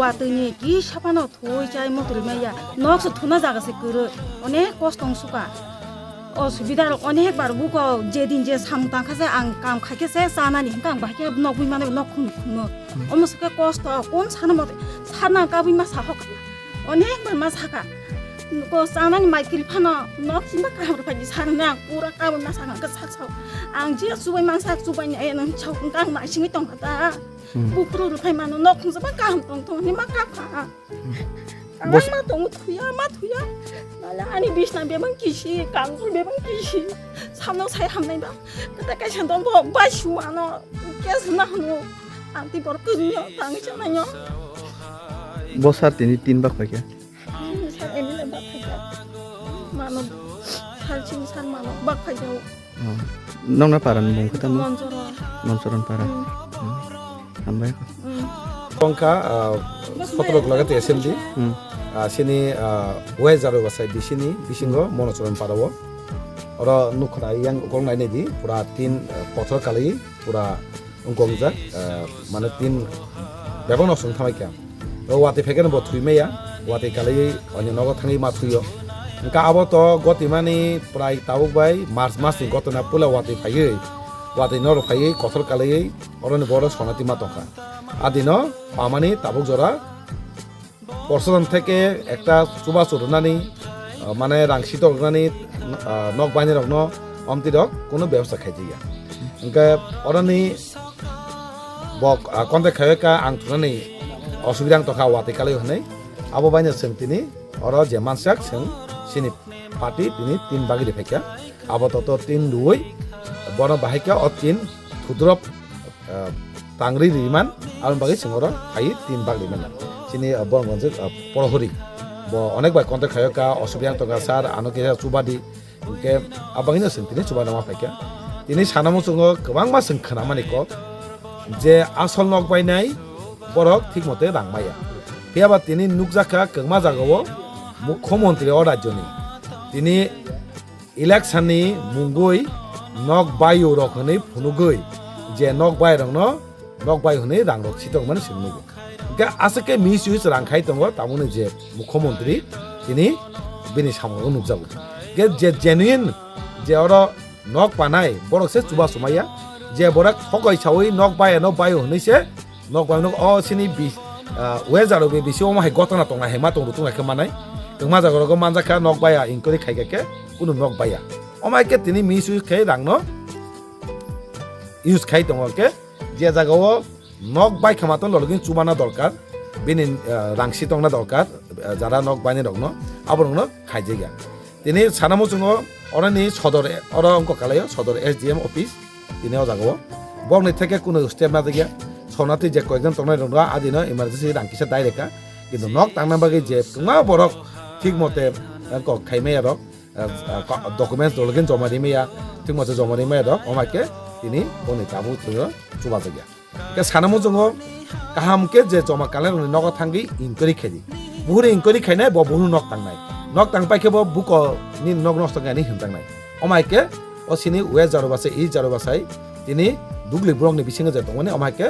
Watwi ki sapano thoi chai motor maya nok se thuna jaga se kuru onek kostong suka অসুবিধা অনেকবার বুক যেদিন যে সামতাং খাসে আং কাম খাইকে সে সানানি কাং বাকে নক বুই মানে নক খুনো অমসকে কষ্ট কোন সানা মতে সানা কাবুই মা সাহক অনেকবার মা সাকা ko sanani maikil phana nok simba ka har phaji sarna pura ka ma sanga ka sak sau ang ji subai man sak subai ni en chau kang ma singi tong ta bu pru ru phai man nok khung sa ka ham tong tong ni ma ka pha ma tong thuya mala ani bisna be bang kishi kang be bang kishi samno sai ham nai ba ka ka chan dong bo ba shu ano kes na no ang ti bor ku yo tang cha na yo bosar tini 3 bak pakai MLA Manav Salcing Manav bak khajau nong na paran mong kita monsoron para sampai Pongka foto lagate assembly sini wezaro basai di sini bisingo monosoron parawo ora nukra yang ukong nai di pura tin pothor kali pura ungkong jak mana tin bebang nosung thamai kya wati pheken bo thui meya wati kali onyo nogo thangi ma thuyo ka abo to goti mani prai tabuk bai mars ni gotona pula wati nor phai kothor kali oron boro sonati ma toka adino pamani tabuk jora porson থেকে একটা চুবা চুরনানি মানে রাংসি তরনানি knock বাইনে রকনো অমতি rock কোনো ব্যবস্থা খাইজিয়া Inca অরনি বক কন্তে খায়কা আং থুনানি অসুবিধা তখা ওয়াতে কালে হনে আবো বাইনে সেং তিনি অর যে মানসাক সেং সিনি পার্টি তিনি 3 বাগি রেফেকা আবো তত 3 দুই বড় বাহিকা অ 3 থুদ্রপ তাংরি রিমান আর বাগি সিংহর হাই 3 বাগি Riman sini bongonje porohori bo onek bai kontak khayaka osubiyang toga sar anoke chubadi ke abangino sentini chubana ma paika tini sanamo chungo kwbang ma sing khana mani ko je asol nok bai nai borok thik mote rangmaya piaba tini nukjaka kwngma jagao mukhyamantri o rajyoni tini election ni mungoi nok bayu rok hone phunugoi je nok bai rokno nok bai hone rangrok sitok mani singnugo আজকে মিস ইউজ রাংখাই দङ তামুনি যে মুখ্যমন্ত্রী তিনি বিনি সামনে নুকজাবো যে জেনুইন যে অর নক পানাই বরকসে চুবা সুমাইয়া যে বরাক ফকই ছাওই নক বাই হনিছে নক বাই নক অ সিনি বি ওয়েজারো বে বিসি ওমাই গতনা তংনা হেমা তংরু তুং একে মানাই তংমা জাগরগ মানজাকা নক বায়া ইনকরি খাইগাকে কোনো নক বায়া ওমাইকে তিনি মিস ইউজ খাই রাংনো ইউজ খাই দङকে যে জাগাও nok bai khamaton lolgin chubana dorkar bini rangsi tongna dorkar jara nok baine rokno aborno khaijega tini sanamo chungo orani sodor oro onko kalayo sodor SDM office tini o jago bongni theke kuno step na diga sonati je koekjon tongnai rokno adino emergency rangkisa direct kintu nok tangna bagi je tuma borok ঠিক মতে ko khaimaya rok documents lolgin joma dimeya ঠিক মতে joma dimeya rok omake tini oni tabu chuba jaga ke sanamo jongo kaham ke je joma kalen nogo thangi inkori khedi buhure inkori khainai bo buhu nok tangpai ke bo buko ni nog nosto gani hintangnai omaike o sini we jaro basai i jaro basai tini dugli brong ni bisinga je tongone omaike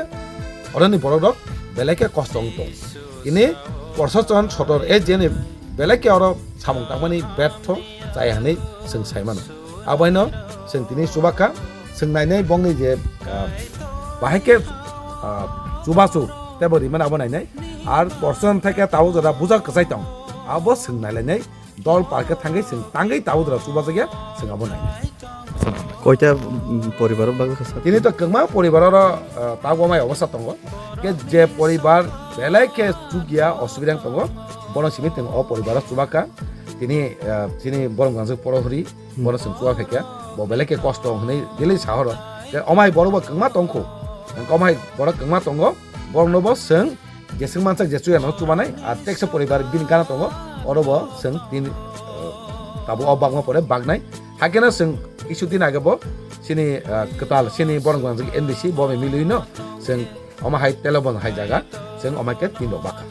orani borok beleke kostong tong ini proshashan sodor e jeni beleke oro samung tangmani betho jai hanai sing saimano abaino sing tini subaka sing nainai bongni je bahike chubasu tebori mana abo nainai ar porson theke taw jara buja kasai tong abo sing nailai dol parke thangai sing tangai taw jara chuba jage sing abo nainai koita poribar bagu khasa tini to kengma poribaror tagomai obostha tongo ke je poribar belai ke chugia osubidang tongo bono simi teng o poribar chubaka tini borong ganjak porohori bono sing chuba phekya bo belai ke kosto hnei dili sahor omai borobo kengma tongkho komai borok kengma tongo borok nobo seng jeseng mansak jesuya no chubanai ar teksa poribar bin gana tongo orobo seng tin tabu obagma pore bagnai hakena seng কিছুদিন আগে bo sini ketal sini borong ganjak NBC bo miluino seng oma hai telefon hai jaga seng oma ke tin baka